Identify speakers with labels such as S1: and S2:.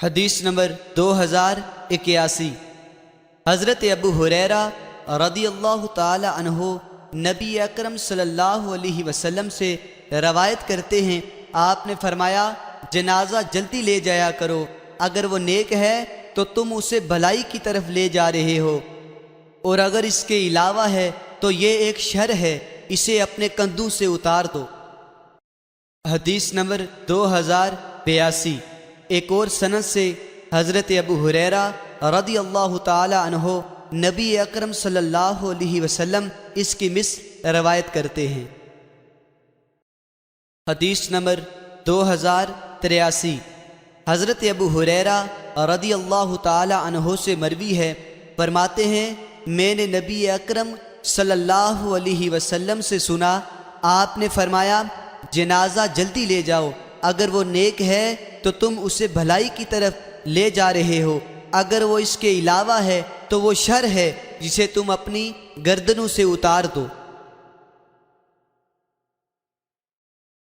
S1: حدیث نمبر 2081۔ حضرت ابو ہریرہ رضی اللہ تعالی عنہ نبی اکرم صلی اللہ علیہ وسلم سے روایت کرتے ہیں، آپ نے فرمایا جنازہ جلدی لے جایا کرو، اگر وہ نیک ہے تو تم اسے بھلائی کی طرف لے جا رہے ہو، اور اگر اس کے علاوہ ہے تو یہ ایک شر ہے، اسے اپنے کندھوں سے اتار دو۔ حدیث نمبر 2082۔ ایک اور سند سے حضرت ابو ہریرہ رضی اللہ تعالی عنہ نبی اکرم صلی اللہ علیہ وسلم اس کی مثل روایت کرتے ہیں۔ حدیث نمبر 2083۔ حضرت ابو ہریرہ رضی اللہ تعالی عنہ سے مروی ہے، فرماتے ہیں میں نے نبی اکرم صلی اللہ علیہ وسلم سے سنا، آپ نے فرمایا جنازہ جلدی لے جاؤ، اگر وہ نیک ہے تو تم اسے بھلائی کی طرف لے جا رہے ہو، اگر وہ اس کے علاوہ ہے تو وہ شر ہے جسے تم اپنی گردنوں سے اتار دو۔